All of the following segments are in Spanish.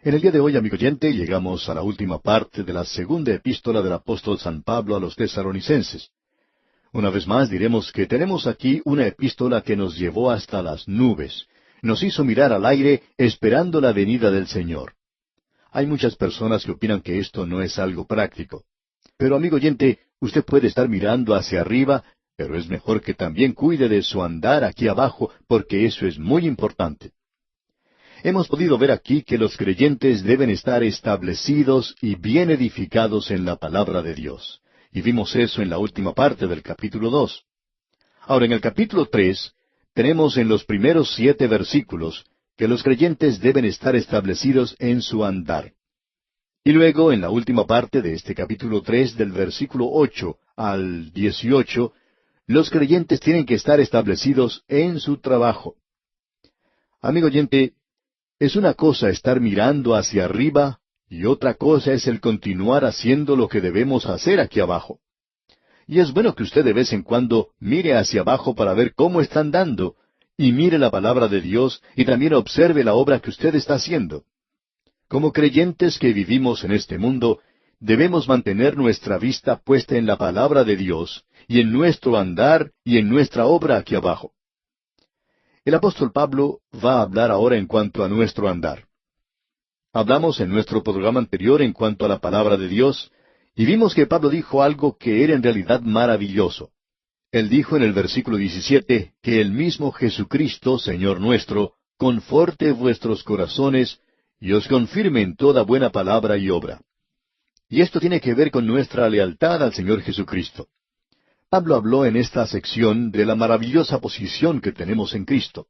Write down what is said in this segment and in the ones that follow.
En el día de hoy, amigo oyente, llegamos a la última parte de la segunda epístola del apóstol San Pablo a los Tesalonicenses. Una vez más diremos que tenemos aquí una epístola que nos llevó hasta las nubes. Nos hizo mirar al aire esperando la venida del Señor. Hay muchas personas que opinan que esto no es algo práctico. Pero, amigo oyente, usted puede estar mirando hacia arriba, pero es mejor que también cuide de su andar aquí abajo, porque eso es muy importante. Hemos podido ver aquí que los creyentes deben estar establecidos y bien edificados en la palabra de Dios. Y vimos eso en la última parte del capítulo 2. Ahora, en el capítulo 3, tenemos en los primeros 7 versículos que los creyentes deben estar establecidos en su andar. Y luego, en la última parte de este capítulo 3, del versículo 8 al 18, los creyentes tienen que estar establecidos en su trabajo. Amigo oyente, es una cosa estar mirando hacia arriba y otra cosa es el continuar haciendo lo que debemos hacer aquí abajo. Y es bueno que usted de vez en cuando mire hacia abajo para ver cómo está andando, y mire la palabra de Dios y también observe la obra que usted está haciendo. Como creyentes que vivimos en este mundo, debemos mantener nuestra vista puesta en la palabra de Dios y en nuestro andar y en nuestra obra aquí abajo. El apóstol Pablo va a hablar ahora en cuanto a nuestro andar. Hablamos en nuestro programa anterior en cuanto a la palabra de Dios, y vimos que Pablo dijo algo que era en realidad maravilloso. Él dijo en el versículo 17 que el mismo Jesucristo, Señor nuestro, conforte vuestros corazones y os confirme en toda buena palabra y obra. Y esto tiene que ver con nuestra lealtad al Señor Jesucristo. Pablo habló en esta sección de la maravillosa posición que tenemos en Cristo.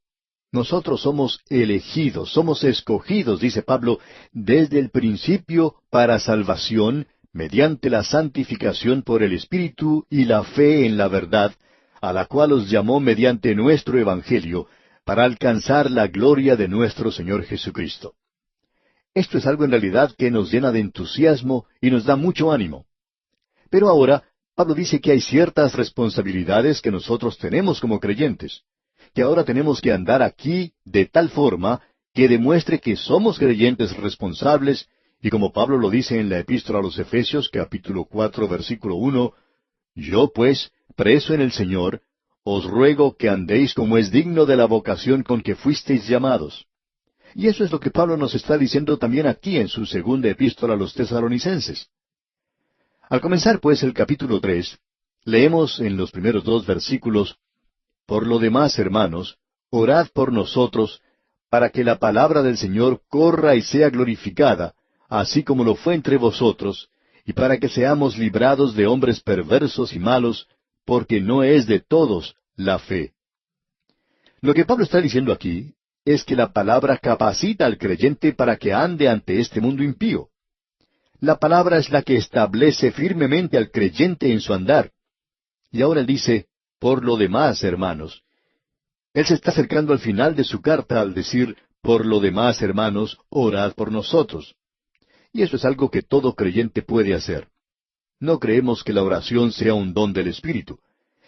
Nosotros somos elegidos, somos escogidos, dice Pablo, desde el principio para salvación, mediante la santificación por el Espíritu y la fe en la verdad, a la cual os llamó mediante nuestro Evangelio, para alcanzar la gloria de nuestro Señor Jesucristo. Esto es algo en realidad que nos llena de entusiasmo y nos da mucho ánimo. Pero ahora, Pablo dice que hay ciertas responsabilidades que nosotros tenemos como creyentes, que ahora tenemos que andar aquí de tal forma que demuestre que somos creyentes responsables, y como Pablo lo dice en la epístola a los Efesios, capítulo 4, versículo 1, yo pues, preso en el Señor, os ruego que andéis como es digno de la vocación con que fuisteis llamados. Y eso es lo que Pablo nos está diciendo también aquí en su segunda epístola a los Tesalonicenses. Al comenzar, pues, el capítulo 3, leemos en los primeros 2 versículos, por lo demás, hermanos, orad por nosotros, para que la palabra del Señor corra y sea glorificada, así como lo fue entre vosotros, y para que seamos librados de hombres perversos y malos, porque no es de todos la fe. Lo que Pablo está diciendo aquí es que la palabra capacita al creyente para que ande ante este mundo impío. La palabra es la que establece firmemente al creyente en su andar. Y ahora él dice, por lo demás, hermanos. Él se está acercando al final de su carta al decir, por lo demás, hermanos, orad por nosotros. Y eso es algo que todo creyente puede hacer. No creemos que la oración sea un don del Espíritu.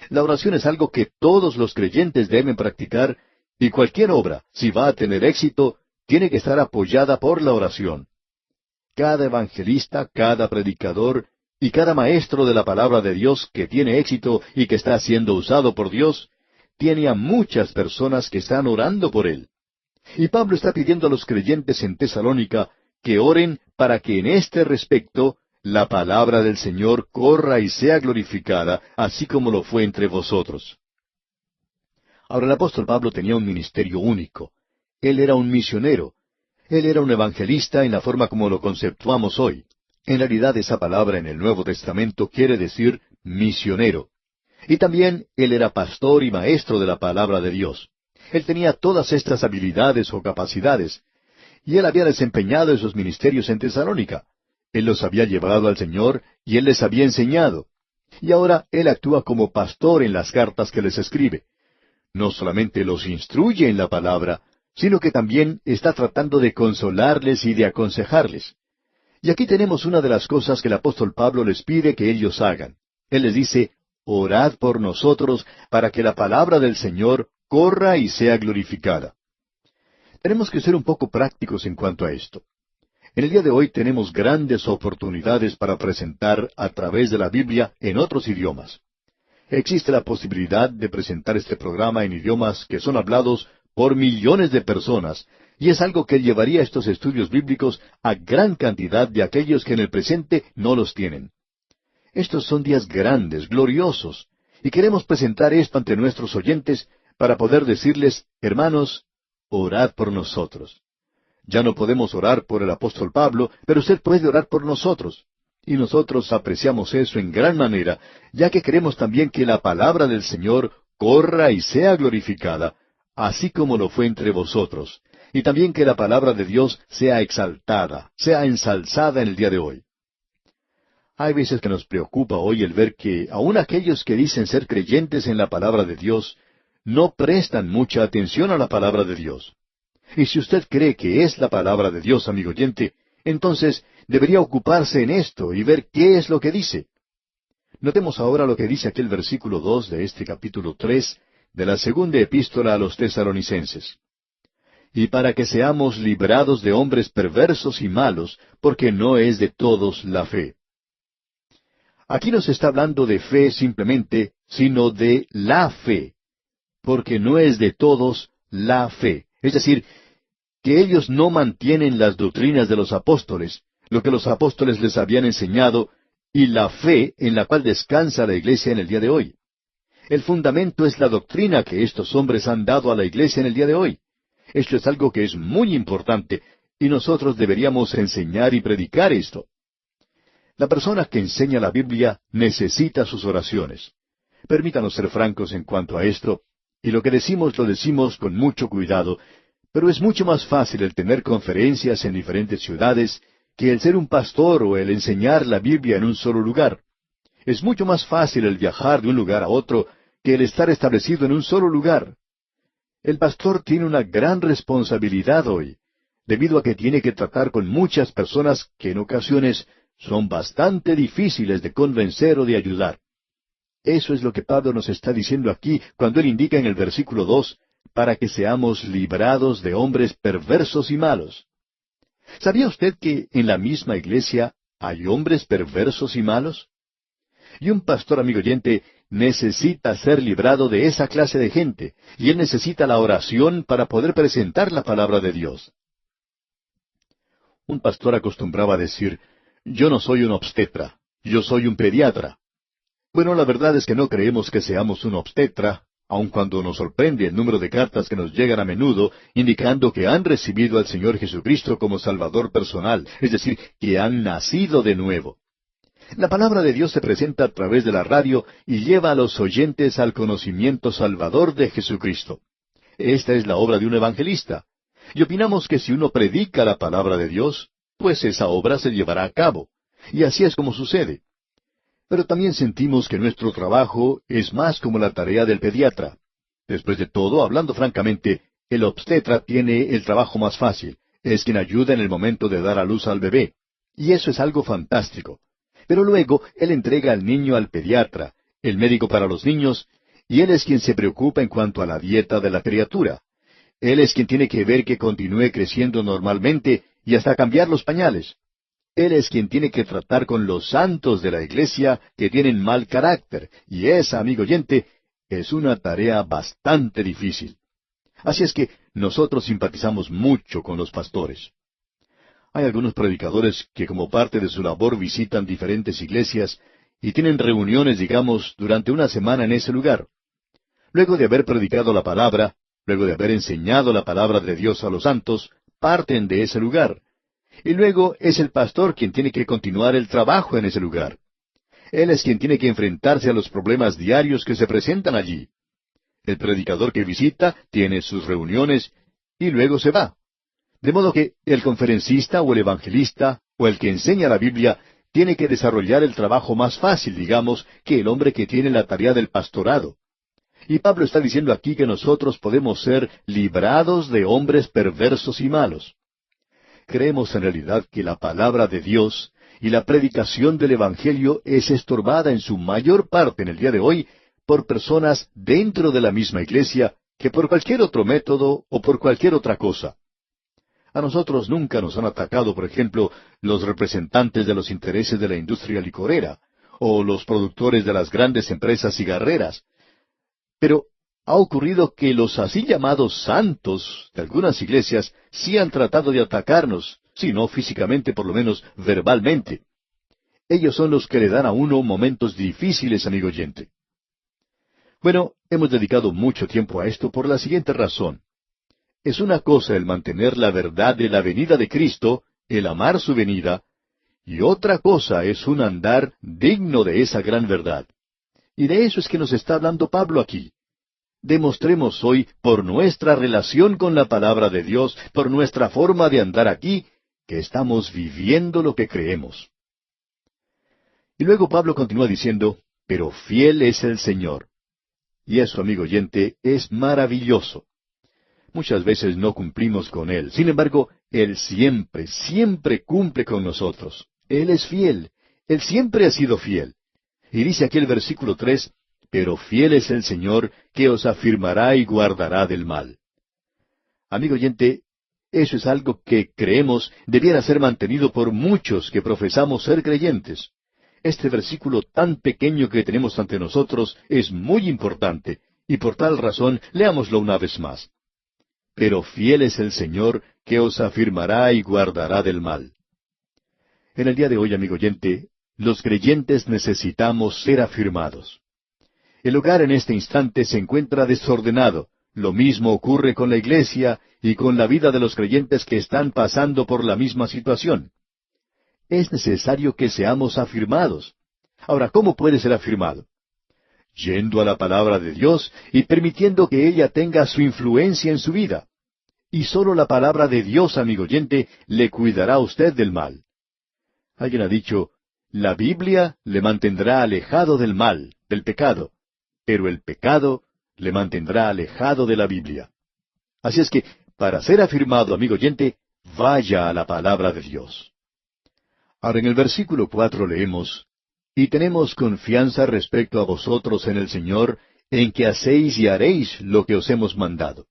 La oración es algo que todos los creyentes deben practicar, y cualquier obra, si va a tener éxito, tiene que estar apoyada por la oración. Cada evangelista, cada predicador y cada maestro de la palabra de Dios que tiene éxito y que está siendo usado por Dios, tiene a muchas personas que están orando por él. Y Pablo está pidiendo a los creyentes en Tesalónica que oren para que en este respecto la palabra del Señor corra y sea glorificada, así como lo fue entre vosotros. Ahora el apóstol Pablo tenía un ministerio único. Él era un misionero. Él era un evangelista en la forma como lo conceptuamos hoy. En realidad esa palabra en el Nuevo Testamento quiere decir misionero. Y también él era pastor y maestro de la palabra de Dios. Él tenía todas estas habilidades o capacidades. Y él había desempeñado esos ministerios en Tesalónica. Él los había llevado al Señor y él les había enseñado. Y ahora él actúa como pastor en las cartas que les escribe. No solamente los instruye en la palabra, sino que también está tratando de consolarles y de aconsejarles. Y aquí tenemos una de las cosas que el apóstol Pablo les pide que ellos hagan. Él les dice, orad por nosotros para que la palabra del Señor corra y sea glorificada. Tenemos que ser un poco prácticos en cuanto a esto. En el día de hoy tenemos grandes oportunidades para presentar a través de la Biblia en otros idiomas. Existe la posibilidad de presentar este programa en idiomas que son hablados por millones de personas, y es algo que llevaría estos estudios bíblicos a gran cantidad de aquellos que en el presente no los tienen. Estos son días grandes, gloriosos, y queremos presentar esto ante nuestros oyentes para poder decirles, hermanos, orad por nosotros. Ya no podemos orar por el apóstol Pablo, pero usted puede orar por nosotros. Y nosotros apreciamos eso en gran manera, ya que queremos también que la palabra del Señor corra y sea glorificada, así como lo fue entre vosotros, y también que la palabra de Dios sea exaltada, sea ensalzada en el día de hoy. Hay veces que nos preocupa hoy el ver que aun aquellos que dicen ser creyentes en la palabra de Dios, no prestan mucha atención a la palabra de Dios. Y si usted cree que es la palabra de Dios, amigo oyente, entonces debería ocuparse en esto y ver qué es lo que dice. Notemos ahora lo que dice aquel versículo 2 de este capítulo 3 de la segunda epístola a los Tesalonicenses. Y para que seamos librados de hombres perversos y malos, porque no es de todos la fe. Aquí no se está hablando de fe simplemente, sino de la fe, porque no es de todos la fe. Es decir, que ellos no mantienen las doctrinas de los apóstoles, lo que los apóstoles les habían enseñado, y la fe en la cual descansa la iglesia en el día de hoy. El fundamento es la doctrina que estos hombres han dado a la iglesia en el día de hoy. Esto es algo que es muy importante, y nosotros deberíamos enseñar y predicar esto. La persona que enseña la Biblia necesita sus oraciones. Permítanos ser francos en cuanto a esto, y lo que decimos lo decimos con mucho cuidado, pero es mucho más fácil el tener conferencias en diferentes ciudades que el ser un pastor o el enseñar la Biblia en un solo lugar. Es mucho más fácil el viajar de un lugar a otro que el estar establecido en un solo lugar. El pastor tiene una gran responsabilidad hoy, debido a que tiene que tratar con muchas personas que en ocasiones son bastante difíciles de convencer o de ayudar. Eso es lo que Pablo nos está diciendo aquí cuando él indica en el versículo 2, para que seamos librados de hombres perversos y malos. ¿Sabía usted que en la misma iglesia hay hombres perversos y malos? Y un pastor, amigo oyente, necesita ser librado de esa clase de gente, y él necesita la oración para poder presentar la palabra de Dios. Un pastor acostumbraba a decir, yo no soy un obstetra, yo soy un pediatra. Bueno, la verdad es que no creemos que seamos un obstetra, aun cuando nos sorprende el número de cartas que nos llegan a menudo indicando que han recibido al Señor Jesucristo como Salvador personal, es decir, que han nacido de nuevo. La palabra de Dios se presenta a través de la radio y lleva a los oyentes al conocimiento salvador de Jesucristo. Esta es la obra de un evangelista. Y opinamos que si uno predica la palabra de Dios, pues esa obra se llevará a cabo. Y así es como sucede. Pero también sentimos que nuestro trabajo es más como la tarea del pediatra. Después de todo, hablando francamente, el obstetra tiene el trabajo más fácil. Es quien ayuda en el momento de dar a luz al bebé. Y eso es algo fantástico. Pero luego, él entrega al niño al pediatra, el médico para los niños, y él es quien se preocupa en cuanto a la dieta de la criatura. Él es quien tiene que ver que continúe creciendo normalmente y hasta cambiar los pañales. Él es quien tiene que tratar con los santos de la iglesia que tienen mal carácter, y esa, amigo oyente, es una tarea bastante difícil. Así es que nosotros simpatizamos mucho con los pastores. Hay algunos predicadores que como parte de su labor visitan diferentes iglesias y tienen reuniones, digamos, durante una semana en ese lugar. Luego de haber predicado la palabra, luego de haber enseñado la palabra de Dios a los santos, parten de ese lugar. Y luego es el pastor quien tiene que continuar el trabajo en ese lugar. Él es quien tiene que enfrentarse a los problemas diarios que se presentan allí. El predicador que visita tiene sus reuniones y luego se va. De modo que el conferencista o el evangelista o el que enseña la Biblia tiene que desarrollar el trabajo más fácil, digamos, que el hombre que tiene la tarea del pastorado. Y Pablo está diciendo aquí que nosotros podemos ser librados de hombres perversos y malos. Creemos en realidad que la palabra de Dios y la predicación del Evangelio es estorbada en su mayor parte en el día de hoy por personas dentro de la misma iglesia que por cualquier otro método o por cualquier otra cosa. A nosotros nunca nos han atacado, por ejemplo, los representantes de los intereses de la industria licorera, o los productores de las grandes empresas cigarreras. Pero ha ocurrido que los así llamados santos de algunas iglesias sí han tratado de atacarnos, si no físicamente, por lo menos verbalmente. Ellos son los que le dan a uno momentos difíciles, amigo oyente. Bueno, hemos dedicado mucho tiempo a esto por la siguiente razón. Es una cosa el mantener la verdad de la venida de Cristo, el amar su venida, y otra cosa es un andar digno de esa gran verdad. Y de eso es que nos está hablando Pablo aquí. Demostremos hoy, por nuestra relación con la palabra de Dios, por nuestra forma de andar aquí, que estamos viviendo lo que creemos. Y luego Pablo continúa diciendo, pero fiel es el Señor. Y eso, amigo oyente, es maravilloso. Muchas veces no cumplimos con Él. Sin embargo, Él siempre, siempre cumple con nosotros. Él es fiel. Él siempre ha sido fiel. Y dice aquí el versículo 3, pero fiel es el Señor, que os afirmará y guardará del mal. Amigo oyente, eso es algo que creemos debiera ser mantenido por muchos que profesamos ser creyentes. Este versículo tan pequeño que tenemos ante nosotros es muy importante, y por tal razón leámoslo una vez más. Pero fiel es el Señor, que os afirmará y guardará del mal. En el día de hoy, amigo oyente, los creyentes necesitamos ser afirmados. El hogar en este instante se encuentra desordenado. Lo mismo ocurre con la iglesia y con la vida de los creyentes que están pasando por la misma situación. Es necesario que seamos afirmados. Ahora, ¿cómo puede ser afirmado? Yendo a la palabra de Dios y permitiendo que ella tenga su influencia en su vida. Y sólo la palabra de Dios, amigo oyente, le cuidará a usted del mal. Alguien ha dicho, la Biblia le mantendrá alejado del mal, del pecado, pero el pecado le mantendrá alejado de la Biblia. Así es que, para ser afirmado, amigo oyente, vaya a la palabra de Dios. Ahora en el versículo 4 leemos, y tenemos confianza respecto a vosotros en el Señor, en que hacéis y haréis lo que os hemos mandado.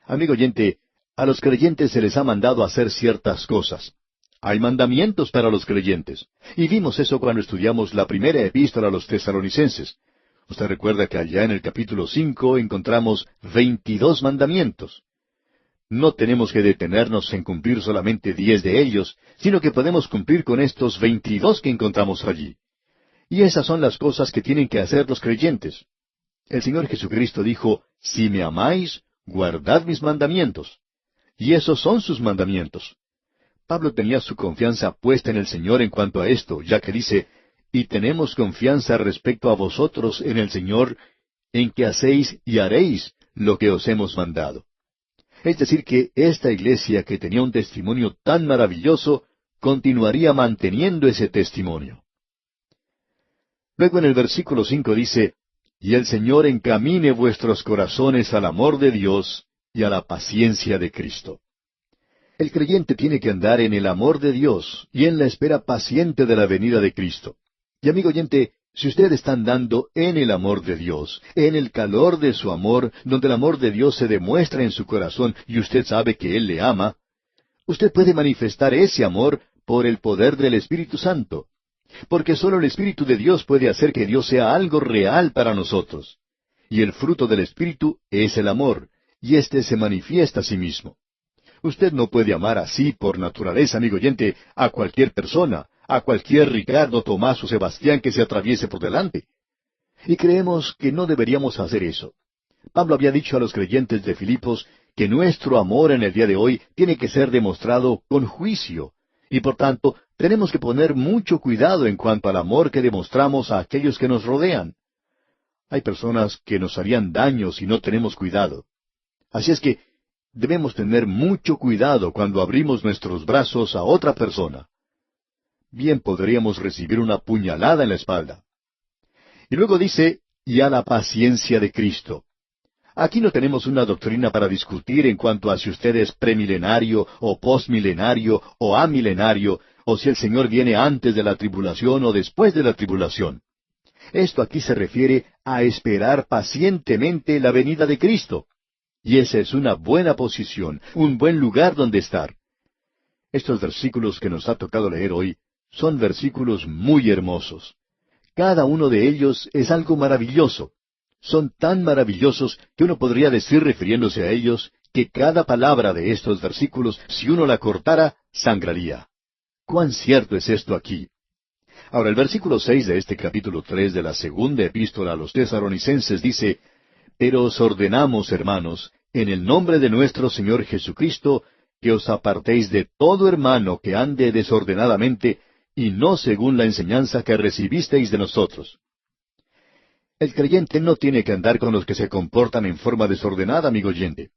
Amigo oyente, a los creyentes se les ha mandado hacer ciertas cosas. Hay mandamientos para los creyentes. Y vimos eso cuando estudiamos la primera epístola a los tesalonicenses. Usted recuerda que allá en el capítulo 5 encontramos 22 mandamientos. No tenemos que detenernos en cumplir solamente 10 de ellos, sino que podemos cumplir con estos 22 que encontramos allí. Y esas son las cosas que tienen que hacer los creyentes. El Señor Jesucristo dijo, si me amáis, guardad mis mandamientos. Y esos son sus mandamientos. Pablo tenía su confianza puesta en el Señor en cuanto a esto, ya que dice, y tenemos confianza respecto a vosotros en el Señor, en que hacéis y haréis lo que os hemos mandado. Es decir, que esta iglesia que tenía un testimonio tan maravilloso, continuaría manteniendo ese testimonio. Luego en el versículo 5 dice, y el Señor encamine vuestros corazones al amor de Dios y a la paciencia de Cristo. El creyente tiene que andar en el amor de Dios y en la espera paciente de la venida de Cristo. Y amigo oyente, si usted está andando en el amor de Dios, en el calor de su amor, donde el amor de Dios se demuestra en su corazón y usted sabe que Él le ama, usted puede manifestar ese amor por el poder del Espíritu Santo. Porque sólo el Espíritu de Dios puede hacer que Dios sea algo real para nosotros. Y el fruto del Espíritu es el amor, y éste se manifiesta a sí mismo. Usted no puede amar así por naturaleza, amigo oyente, a cualquier persona, a cualquier Ricardo, Tomás o Sebastián que se atraviese por delante. Y creemos que no deberíamos hacer eso. Pablo había dicho a los creyentes de Filipos que nuestro amor en el día de hoy tiene que ser demostrado con juicio, y por tanto tenemos que poner mucho cuidado en cuanto al amor que demostramos a aquellos que nos rodean. Hay personas que nos harían daño si no tenemos cuidado. Así es que debemos tener mucho cuidado cuando abrimos nuestros brazos a otra persona. Bien podríamos recibir una puñalada en la espalda. Y luego dice, y a la paciencia de Cristo. Aquí no tenemos una doctrina para discutir en cuanto a si usted es premilenario, o postmilenario, o amilenario, o si el Señor viene antes de la tribulación o después de la tribulación. Esto aquí se refiere a esperar pacientemente la venida de Cristo. Y esa es una buena posición, un buen lugar donde estar. Estos versículos que nos ha tocado leer hoy son versículos muy hermosos. Cada uno de ellos es algo maravilloso. Son tan maravillosos que uno podría decir, refiriéndose a ellos, que cada palabra de estos versículos, si uno la cortara, sangraría. ¿Cuán cierto es esto aquí? Ahora, el versículo 6 de este capítulo 3 de la segunda epístola a los Tesalonicenses dice, Pero os ordenamos, hermanos, en el nombre de nuestro Señor Jesucristo, que os apartéis de todo hermano que ande desordenadamente, y no según la enseñanza que recibisteis de nosotros. El creyente no tiene que andar con los que se comportan en forma desordenada, amigo oyente.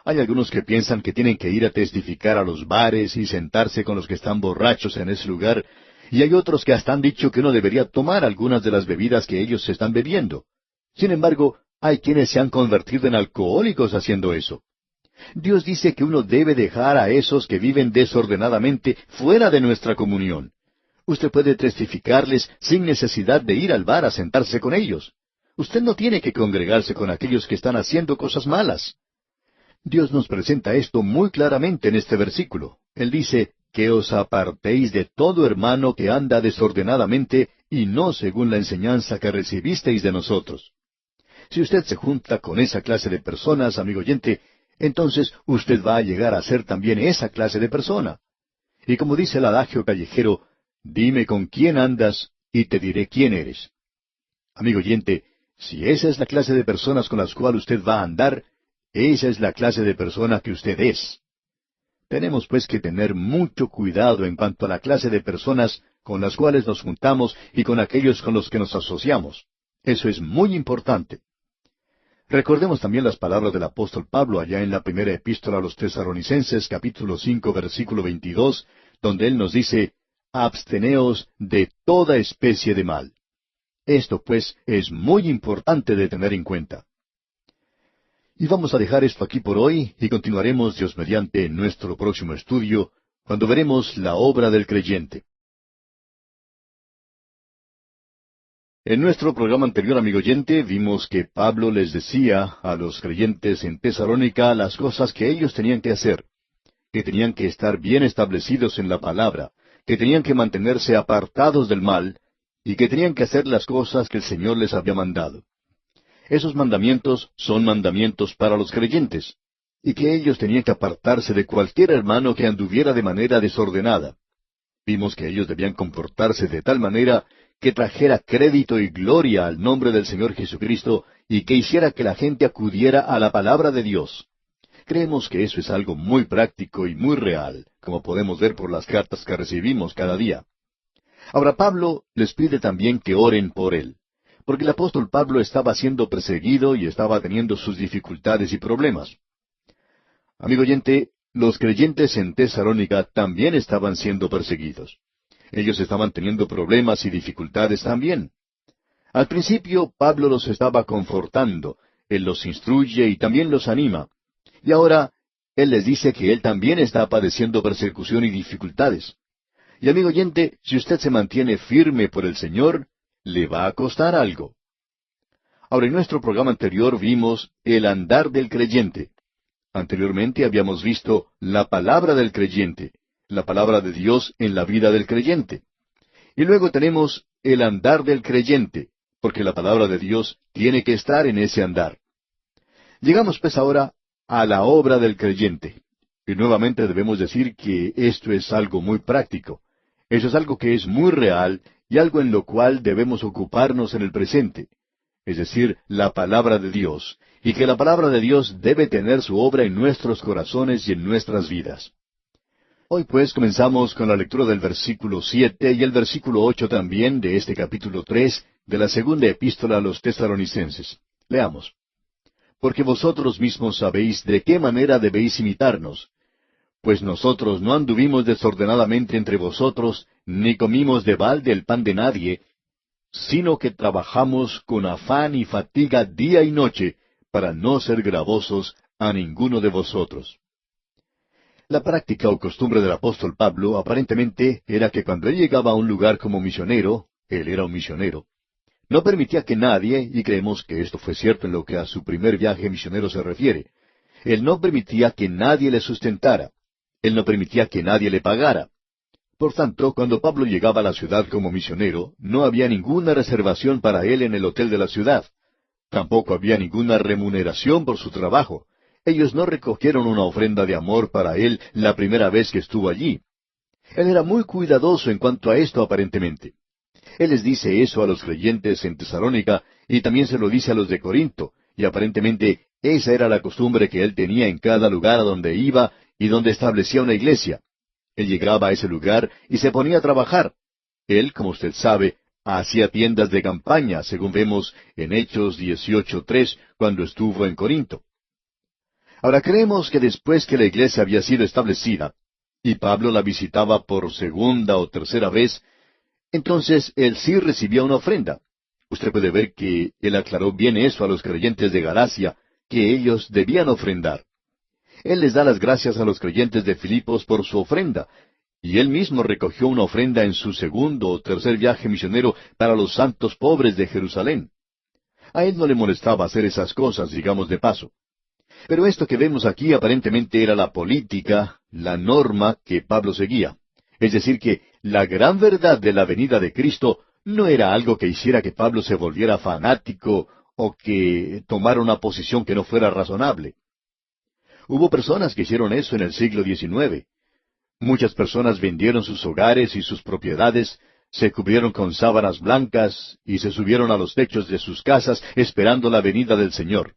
Hay algunos que piensan que tienen que ir a testificar a los bares y sentarse con los que están borrachos en ese lugar, y hay otros que hasta han dicho que uno debería tomar algunas de las bebidas que ellos se están bebiendo. Sin embargo, hay quienes se han convertido en alcohólicos haciendo eso. Dios dice que uno debe dejar a esos que viven desordenadamente fuera de nuestra comunión. Usted puede testificarles sin necesidad de ir al bar a sentarse con ellos. Usted no tiene que congregarse con aquellos que están haciendo cosas malas. Dios nos presenta esto muy claramente en este versículo. Él dice, que os apartéis de todo hermano que anda desordenadamente y no según la enseñanza que recibisteis de nosotros. Si usted se junta con esa clase de personas, amigo oyente, entonces usted va a llegar a ser también esa clase de persona. Y como dice el adagio callejero, dime con quién andas y te diré quién eres. Amigo oyente, si esa es la clase de personas con las cuales usted va a andar, esa es la clase de persona que usted es. Tenemos pues que tener mucho cuidado en cuanto a la clase de personas con las cuales nos juntamos y con aquellos con los que nos asociamos. Eso es muy importante. Recordemos también las palabras del apóstol Pablo allá en la primera epístola a los Tesalonicenses, capítulo 5, versículo 22, donde él nos dice, absteneos de toda especie de mal. Esto, pues, es muy importante de tener en cuenta. Y vamos a dejar esto aquí por hoy y continuaremos, Dios mediante, en nuestro próximo estudio, cuando veremos la obra del creyente. En nuestro programa anterior, amigo oyente, vimos que Pablo les decía a los creyentes en Tesalónica las cosas que ellos tenían que hacer, que tenían que estar bien establecidos en la palabra, que tenían que mantenerse apartados del mal, y que tenían que hacer las cosas que el Señor les había mandado. Esos mandamientos son mandamientos para los creyentes, y que ellos tenían que apartarse de cualquier hermano que anduviera de manera desordenada. Vimos que ellos debían comportarse de tal manera que trajera crédito y gloria al nombre del Señor Jesucristo y que hiciera que la gente acudiera a la palabra de Dios. Creemos que eso es algo muy práctico y muy real, como podemos ver por las cartas que recibimos cada día. Ahora Pablo les pide también que oren por él, porque el apóstol Pablo estaba siendo perseguido y estaba teniendo sus dificultades y problemas. Amigo oyente, los creyentes en Tesalónica también estaban siendo perseguidos. Ellos estaban teniendo problemas y dificultades también. Al principio Pablo los estaba confortando, él los instruye y también los anima. Y ahora él les dice que él también está padeciendo persecución y dificultades. Y amigo oyente, si usted se mantiene firme por el Señor, le va a costar algo. Ahora, en nuestro programa anterior vimos el andar del creyente. Anteriormente habíamos visto la palabra del creyente, la palabra de Dios en la vida del creyente. Y luego tenemos el andar del creyente, porque la palabra de Dios tiene que estar en ese andar. Llegamos pues ahora a la obra del creyente. Y nuevamente debemos decir que esto es algo muy práctico. Eso es algo que es muy real y algo en lo cual debemos ocuparnos en el presente. Es decir, la palabra de Dios, y que la palabra de Dios debe tener su obra en nuestros corazones y en nuestras vidas. Hoy pues comenzamos con la lectura del versículo 7 y el versículo 8 también de este capítulo 3 de la segunda epístola a los Tesalonicenses. Leamos. Porque vosotros mismos sabéis de qué manera debéis imitarnos. Pues nosotros no anduvimos desordenadamente entre vosotros, ni comimos de balde el pan de nadie, sino que trabajamos con afán y fatiga día y noche, para no ser gravosos a ninguno de vosotros. La práctica o costumbre del apóstol Pablo aparentemente era que cuando él llegaba a un lugar como misionero, él era un misionero, no permitía que nadie, y creemos que esto fue cierto en lo que a su primer viaje misionero se refiere, Él no permitía que nadie le sustentara. Él no permitía que nadie le pagara. Por tanto, cuando Pablo llegaba a la ciudad como misionero, no había ninguna reservación para él en el hotel de la ciudad. Tampoco había ninguna remuneración por su trabajo. Ellos no recogieron una ofrenda de amor para él la primera vez que estuvo allí. Él era muy cuidadoso en cuanto a esto aparentemente. Él les dice eso a los creyentes en Tesalónica y también se lo dice a los de Corinto, y aparentemente esa era la costumbre que él tenía en cada lugar a donde iba y donde establecía una iglesia. Él llegaba a ese lugar y se ponía a trabajar. Él, como usted sabe, hacía tiendas de campaña, según vemos en Hechos 18:3, cuando estuvo en Corinto. Ahora creemos que después que la iglesia había sido establecida, y Pablo la visitaba por segunda o tercera vez, entonces él sí recibía una ofrenda. Usted puede ver que él aclaró bien eso a los creyentes de Galacia, que ellos debían ofrendar. Él les da las gracias a los creyentes de Filipos por su ofrenda, y él mismo recogió una ofrenda en su segundo o tercer viaje misionero para los santos pobres de Jerusalén. A él no le molestaba hacer esas cosas, digamos de paso. Pero esto que vemos aquí aparentemente era la política, la norma que Pablo seguía. Es decir, que la gran verdad de la venida de Cristo no era algo que hiciera que Pablo se volviera fanático o que tomara una posición que no fuera razonable. Hubo personas que hicieron eso en el siglo XIX. Muchas personas vendieron sus hogares y sus propiedades, se cubrieron con sábanas blancas y se subieron a los techos de sus casas esperando la venida del Señor.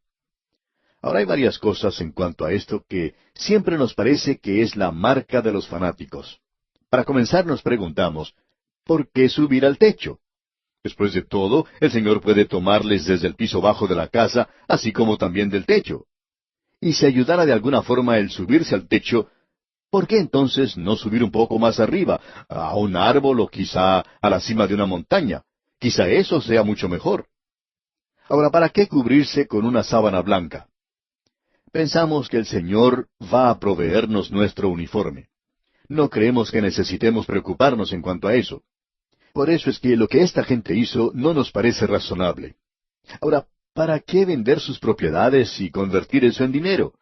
Ahora hay varias cosas en cuanto a esto que siempre nos parece que es la marca de los fanáticos. Para comenzar nos preguntamos, ¿por qué subir al techo? Después de todo, el Señor puede tomarles desde el piso bajo de la casa, así como también del techo. Y si ayudara de alguna forma el subirse al techo, ¿por qué entonces no subir un poco más arriba, a un árbol o quizá a la cima de una montaña? Quizá eso sea mucho mejor. Ahora, ¿para qué cubrirse con una sábana blanca? Pensamos que el Señor va a proveernos nuestro uniforme. No creemos que necesitemos preocuparnos en cuanto a eso. Por eso es que lo que esta gente hizo no nos parece razonable. Ahora, ¿para qué vender sus propiedades y convertir eso en dinero?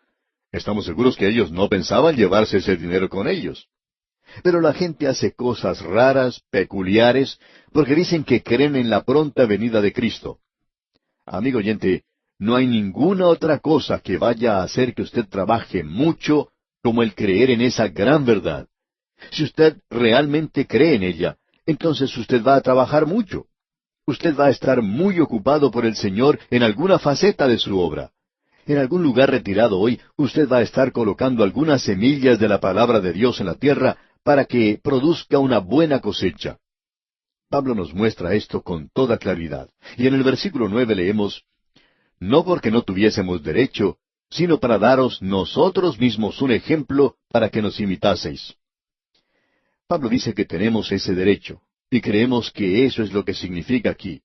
Estamos seguros que ellos no pensaban llevarse ese dinero con ellos. Pero la gente hace cosas raras, peculiares, porque dicen que creen en la pronta venida de Cristo. Amigo oyente, no hay ninguna otra cosa que vaya a hacer que usted trabaje mucho como el creer en esa gran verdad. Si usted realmente cree en ella, entonces usted va a trabajar mucho. Usted va a estar muy ocupado por el Señor en alguna faceta de su obra. En algún lugar retirado hoy, usted va a estar colocando algunas semillas de la palabra de Dios en la tierra para que produzca una buena cosecha. Pablo nos muestra esto con toda claridad. Y en el versículo 9 leemos, no porque no tuviésemos derecho, sino para daros nosotros mismos un ejemplo para que nos imitaseis. Pablo dice que tenemos ese derecho, y creemos que eso es lo que significa aquí.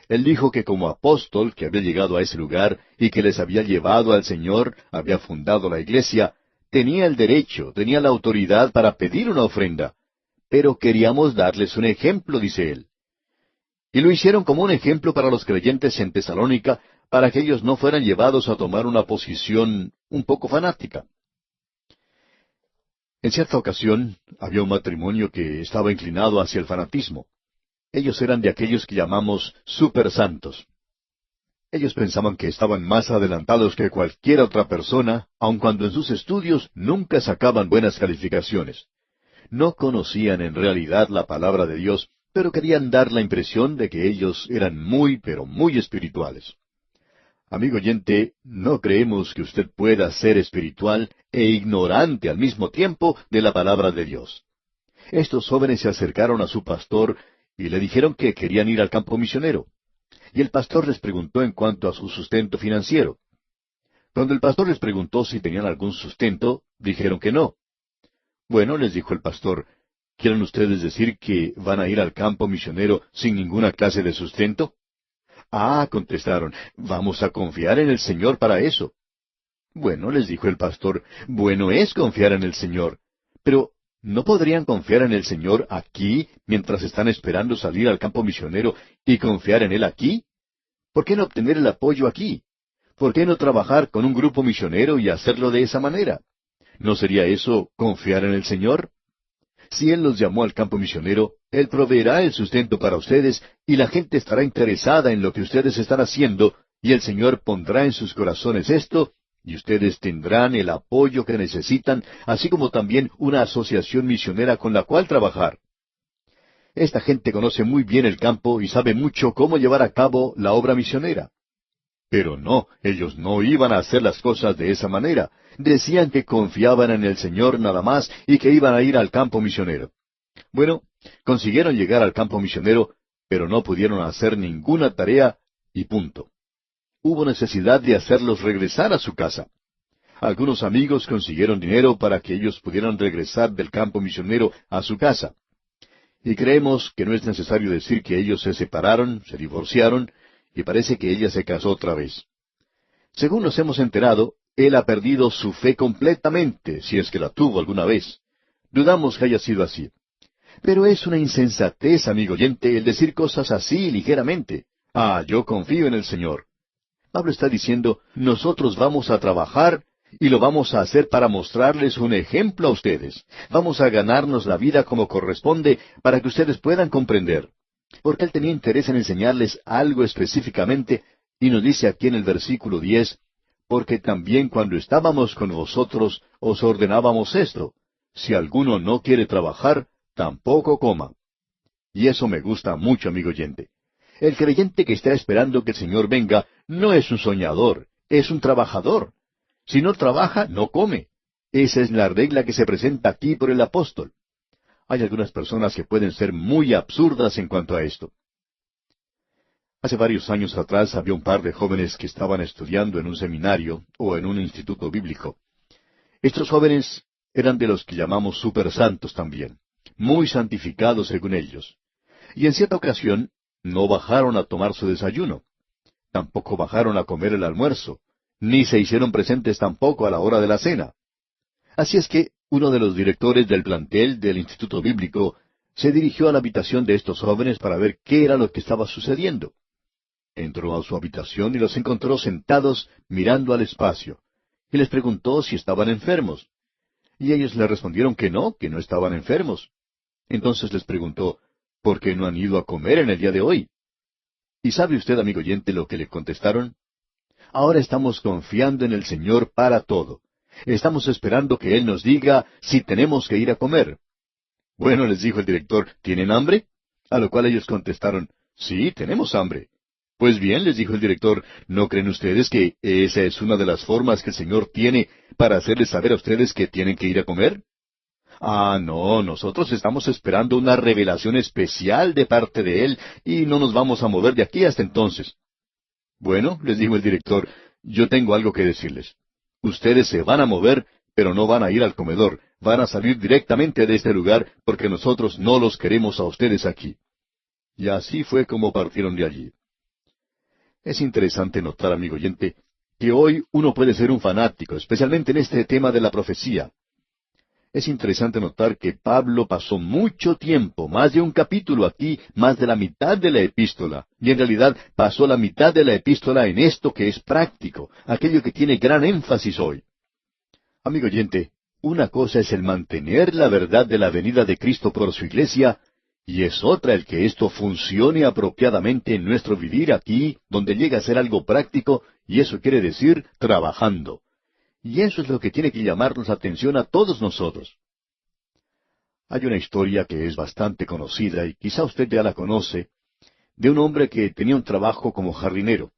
Él dijo que como apóstol que había llegado a ese lugar y que les había llevado al Señor, había fundado la iglesia, tenía el derecho, tenía la autoridad para pedir una ofrenda. Pero queríamos darles un ejemplo, dice él. Y lo hicieron como un ejemplo para los creyentes en Tesalónica, para que ellos no fueran llevados a tomar una posición un poco fanática. En cierta ocasión había un matrimonio que estaba inclinado hacia el fanatismo. Ellos eran de aquellos que llamamos supersantos. Ellos pensaban que estaban más adelantados que cualquier otra persona, aun cuando en sus estudios nunca sacaban buenas calificaciones. No conocían en realidad la palabra de Dios, pero querían dar la impresión de que ellos eran muy, pero muy espirituales. Amigo oyente, no creemos que usted pueda ser espiritual e ignorante al mismo tiempo de la palabra de Dios. Estos jóvenes se acercaron a su pastor y le dijeron que querían ir al campo misionero. Y el pastor les preguntó en cuanto a su sustento financiero. Cuando el pastor les preguntó si tenían algún sustento, dijeron que no. Bueno, les dijo el pastor, ¿quieren ustedes decir que van a ir al campo misionero sin ninguna clase de sustento? Ah, contestaron, vamos a confiar en el Señor para eso. Bueno, les dijo el pastor, bueno es confiar en el Señor, pero ¿no podrían confiar en el Señor aquí mientras están esperando salir al campo misionero y confiar en Él aquí? ¿Por qué no obtener el apoyo aquí? ¿Por qué no trabajar con un grupo misionero y hacerlo de esa manera? ¿No sería eso confiar en el Señor? Si Él los llamó al campo misionero, Él proveerá el sustento para ustedes y la gente estará interesada en lo que ustedes están haciendo y el Señor pondrá en sus corazones esto y ustedes tendrán el apoyo que necesitan, así como también una asociación misionera con la cual trabajar. Esta gente conoce muy bien el campo y sabe mucho cómo llevar a cabo la obra misionera. Pero no, ellos no iban a hacer las cosas de esa manera. Decían que confiaban en el Señor nada más y que iban a ir al campo misionero. Bueno, consiguieron llegar al campo misionero, pero no pudieron hacer ninguna tarea y punto. Hubo necesidad de hacerlos regresar a su casa. Algunos amigos consiguieron dinero para que ellos pudieran regresar del campo misionero a su casa. Y creemos que no es necesario decir que ellos se separaron, se divorciaron, y parece que ella se casó otra vez. Según nos hemos enterado, él ha perdido su fe completamente, si es que la tuvo alguna vez. Dudamos que haya sido así. Pero es una insensatez, amigo oyente, el decir cosas así ligeramente. Ah, yo confío en el Señor. Pablo está diciendo, nosotros vamos a trabajar y lo vamos a hacer para mostrarles un ejemplo a ustedes. Vamos a ganarnos la vida como corresponde para que ustedes puedan comprender. Porque él tenía interés en enseñarles algo específicamente, y nos dice aquí en el versículo 10, porque también cuando estábamos con vosotros os ordenábamos esto, si alguno no quiere trabajar, tampoco coma. Y eso me gusta mucho, amigo oyente. El creyente que está esperando que el Señor venga no es un soñador, es un trabajador. Si no trabaja, no come. Esa es la regla que se presenta aquí por el apóstol. Hay algunas personas que pueden ser muy absurdas en cuanto a esto. Hace varios años atrás había un par de jóvenes que estaban estudiando en un seminario o en un instituto bíblico. Estos jóvenes eran de los que llamamos supersantos también, muy santificados según ellos. Y en cierta ocasión no bajaron a tomar su desayuno. Tampoco bajaron a comer el almuerzo, ni se hicieron presentes tampoco a la hora de la cena. Así es que uno de los directores del plantel del Instituto Bíblico se dirigió a la habitación de estos jóvenes para ver qué era lo que estaba sucediendo. Entró a su habitación y los encontró sentados mirando al espacio, y les preguntó si estaban enfermos. Y ellos le respondieron que no estaban enfermos. Entonces les preguntó, ¿por qué no han ido a comer en el día de hoy? ¿Y sabe usted, amigo oyente, lo que le contestaron? Ahora estamos confiando en el Señor para todo. Estamos esperando que Él nos diga si tenemos que ir a comer. Bueno, les dijo el director, ¿tienen hambre? A lo cual ellos contestaron, sí, tenemos hambre. Pues bien, les dijo el director, ¿no creen ustedes que esa es una de las formas que el Señor tiene para hacerles saber a ustedes que tienen que ir a comer? Ah, no, nosotros estamos esperando una revelación especial de parte de Él y no nos vamos a mover de aquí hasta entonces. Bueno, les dijo el director, yo tengo algo que decirles. Ustedes se van a mover, pero no van a ir al comedor, van a salir directamente de este lugar porque nosotros no los queremos a ustedes aquí. Y así fue como partieron de allí. Es interesante notar, amigo oyente, que hoy uno puede ser un fanático, especialmente en este tema de la profecía. Es interesante notar que Pablo pasó mucho tiempo, más de un capítulo aquí, más de la mitad de la epístola, y en realidad pasó la mitad de la epístola en esto que es práctico, aquello que tiene gran énfasis hoy. Amigo oyente, una cosa es el mantener la verdad de la venida de Cristo por su iglesia, y es otra el que esto funcione apropiadamente en nuestro vivir aquí, donde llega a ser algo práctico, y eso quiere decir trabajando. Y eso es lo que tiene que llamarnos la atención a todos nosotros. Hay una historia que es bastante conocida, y quizá usted ya la conoce, de un hombre que tenía un trabajo como jardinero.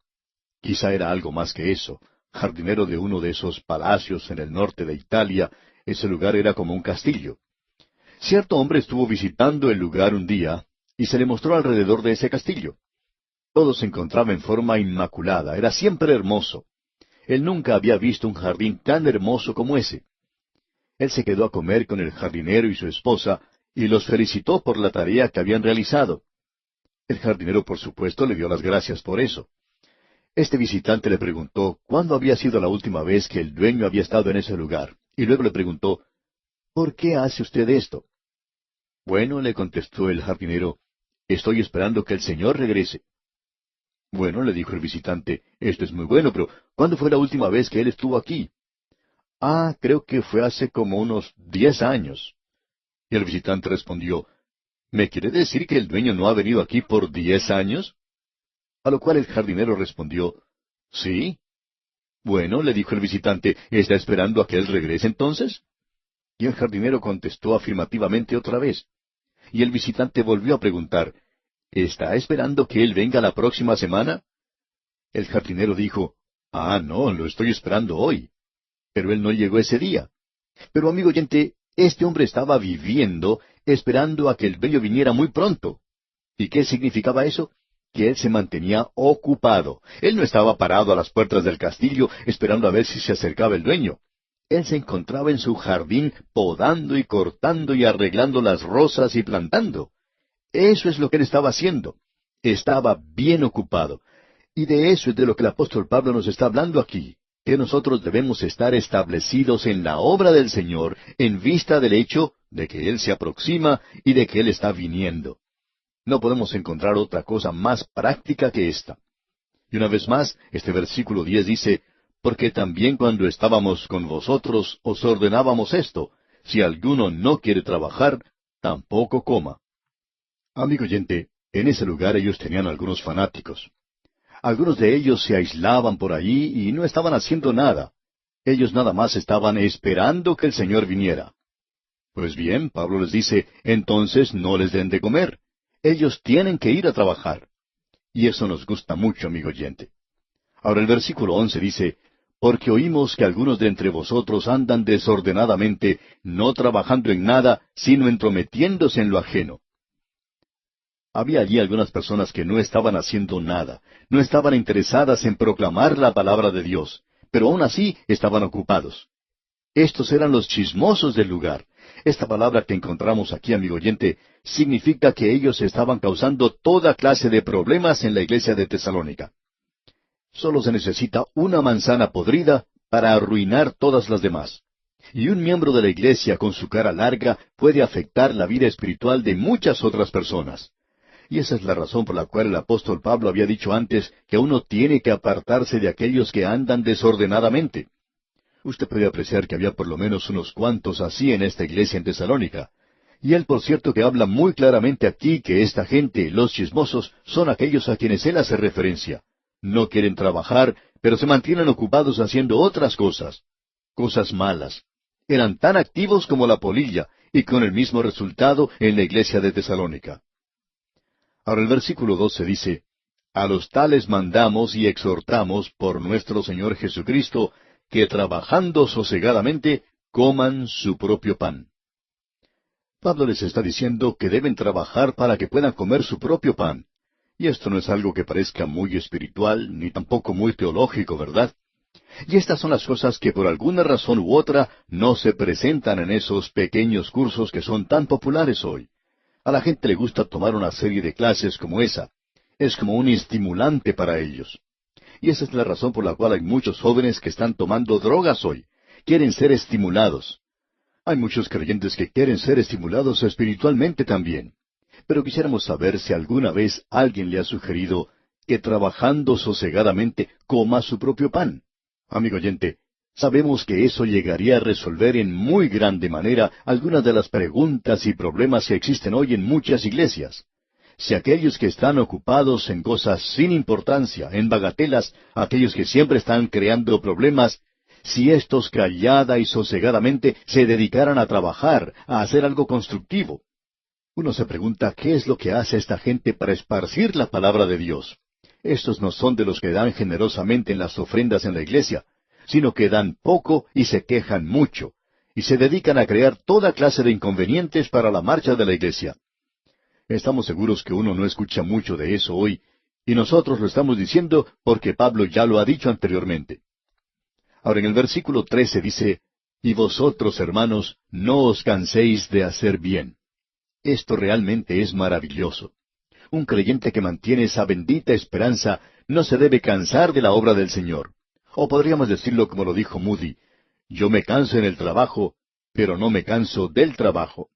Quizá era algo más que eso, jardinero de uno de esos palacios en el norte de Italia. Ese lugar era como un castillo. Cierto hombre estuvo visitando el lugar un día, y se le mostró alrededor de ese castillo. Todo se encontraba en forma inmaculada, era siempre hermoso. Él nunca había visto un jardín tan hermoso como ese. Él se quedó a comer con el jardinero y su esposa, y los felicitó por la tarea que habían realizado. El jardinero, por supuesto, le dio las gracias por eso. Este visitante le preguntó cuándo había sido la última vez que el dueño había estado en ese lugar, y luego le preguntó, ¿por qué hace usted esto? Bueno, le contestó el jardinero, estoy esperando que el Señor regrese. Bueno, le dijo el visitante, esto es muy bueno, pero ¿cuándo fue la última vez que él estuvo aquí? Ah, creo que fue hace como unos 10 años. Y el visitante respondió, ¿me quiere decir que el dueño no ha venido aquí por 10 años? A lo cual el jardinero respondió, sí. Bueno, le dijo el visitante, ¿está esperando a que él regrese entonces? Y el jardinero contestó afirmativamente otra vez. Y el visitante volvió a preguntar, ¿está esperando que él venga la próxima semana? El jardinero dijo, ah, no, lo estoy esperando hoy. Pero él no llegó ese día. Pero amigo oyente, este hombre estaba viviendo, esperando a que el dueño viniera muy pronto. ¿Y qué significaba eso? Que él se mantenía ocupado. Él no estaba parado a las puertas del castillo esperando a ver si se acercaba el dueño. Él se encontraba en su jardín podando y cortando y arreglando las rosas y plantando. Eso es lo que él estaba haciendo. Estaba bien ocupado. Y de eso es de lo que el apóstol Pablo nos está hablando aquí, que nosotros debemos estar establecidos en la obra del Señor en vista del hecho de que Él se aproxima y de que Él está viniendo. No podemos encontrar otra cosa más práctica que esta. Y una vez más, este versículo 10 dice, porque también cuando estábamos con vosotros os ordenábamos esto, si alguno no quiere trabajar, tampoco coma. Amigo oyente, en ese lugar ellos tenían algunos fanáticos. Algunos de ellos se aislaban por allí y no estaban haciendo nada. Ellos nada más estaban esperando que el Señor viniera. Pues bien, Pablo les dice, entonces no les den de comer. Ellos tienen que ir a trabajar. Y eso nos gusta mucho, amigo oyente. Ahora el versículo 11 dice, porque oímos que algunos de entre vosotros andan desordenadamente, no trabajando en nada, sino entrometiéndose en lo ajeno. Había allí algunas personas que no estaban haciendo nada, no estaban interesadas en proclamar la palabra de Dios, pero aún así estaban ocupados. Estos eran los chismosos del lugar. Esta palabra que encontramos aquí, amigo oyente, significa que ellos estaban causando toda clase de problemas en la iglesia de Tesalónica. Solo se necesita una manzana podrida para arruinar todas las demás. Y un miembro de la iglesia con su cara larga puede afectar la vida espiritual de muchas otras personas. Y esa es la razón por la cual el apóstol Pablo había dicho antes que uno tiene que apartarse de aquellos que andan desordenadamente. Usted puede apreciar que había por lo menos unos cuantos así en esta iglesia en Tesalónica. Y él, por cierto, que habla muy claramente aquí que esta gente, los chismosos, son aquellos a quienes él hace referencia. No quieren trabajar, pero se mantienen ocupados haciendo otras cosas. Cosas malas. Eran tan activos como la polilla, y con el mismo resultado en la iglesia de Tesalónica. Ahora el versículo 12 dice, a los tales mandamos y exhortamos por nuestro Señor Jesucristo, que trabajando sosegadamente coman su propio pan. Pablo les está diciendo que deben trabajar para que puedan comer su propio pan. Y esto no es algo que parezca muy espiritual, ni tampoco muy teológico, ¿verdad? Y estas son las cosas que por alguna razón u otra no se presentan en esos pequeños cursos que son tan populares hoy. A la gente le gusta tomar una serie de clases como esa. Es como un estimulante para ellos. Y esa es la razón por la cual hay muchos jóvenes que están tomando drogas hoy. Quieren ser estimulados. Hay muchos creyentes que quieren ser estimulados espiritualmente también. Pero quisiéramos saber si alguna vez alguien le ha sugerido que trabajando sosegadamente coma su propio pan. Amigo oyente, sabemos que eso llegaría a resolver en muy grande manera algunas de las preguntas y problemas que existen hoy en muchas iglesias. Si aquellos que están ocupados en cosas sin importancia, en bagatelas, aquellos que siempre están creando problemas, si éstos callada y sosegadamente se dedicaran a trabajar, a hacer algo constructivo. Uno se pregunta qué es lo que hace esta gente para esparcir la palabra de Dios. Estos no son de los que dan generosamente en las ofrendas en la iglesia, sino que dan poco y se quejan mucho, y se dedican a crear toda clase de inconvenientes para la marcha de la iglesia. Estamos seguros que uno no escucha mucho de eso hoy, y nosotros lo estamos diciendo porque Pablo ya lo ha dicho anteriormente. Ahora en el versículo 13 dice, y vosotros, hermanos, no os canséis de hacer bien. Esto realmente es maravilloso. Un creyente que mantiene esa bendita esperanza no se debe cansar de la obra del Señor. O podríamos decirlo como lo dijo Moody, yo me canso en el trabajo, pero no me canso del trabajo.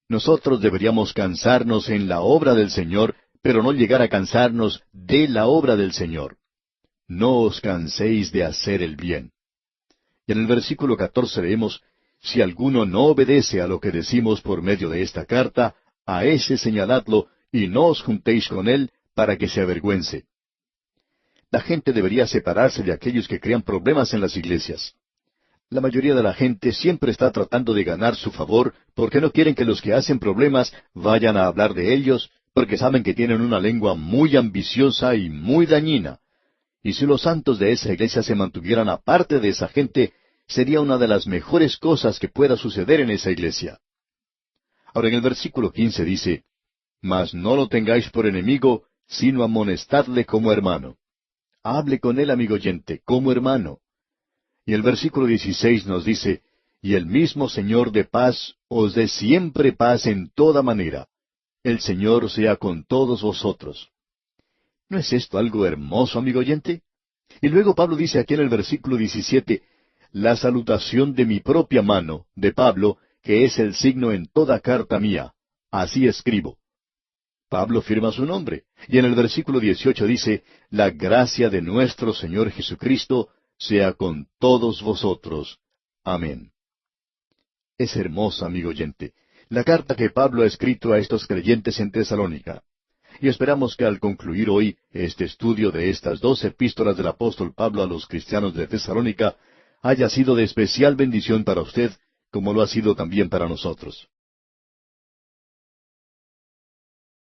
Nosotros deberíamos cansarnos en la obra del Señor, pero no llegar a cansarnos de la obra del Señor. No os canséis de hacer el bien. Y en el versículo 14 leemos, si alguno no obedece a lo que decimos por medio de esta carta, a ese señaladlo, y no os juntéis con él, para que se avergüence. La gente debería separarse de aquellos que crean problemas en las iglesias. La mayoría de la gente siempre está tratando de ganar su favor porque no quieren que los que hacen problemas vayan a hablar de ellos, porque saben que tienen una lengua muy ambiciosa y muy dañina. Y si los santos de esa iglesia se mantuvieran aparte de esa gente, sería una de las mejores cosas que pueda suceder en esa iglesia. Ahora en el versículo 15 dice, mas no lo tengáis por enemigo, sino amonestadle como hermano. Hable con él, amigo oyente, como hermano. Y el versículo 16 nos dice, y el mismo Señor de paz os dé siempre paz en toda manera. El Señor sea con todos vosotros. ¿No es esto algo hermoso, amigo oyente? Y luego Pablo dice aquí en el versículo 17, la salutación de mi propia mano, de Pablo, que es el signo en toda carta mía. Así escribo. Pablo firma su nombre. Y en el versículo 18 dice, la gracia de nuestro Señor Jesucristo sea con todos vosotros. Amén. Es hermosa, amigo oyente, la carta que Pablo ha escrito a estos creyentes en Tesalónica. Y esperamos que al concluir hoy este estudio de estas 2 epístolas del apóstol Pablo a los cristianos de Tesalónica haya sido de especial bendición para usted, como lo ha sido también para nosotros.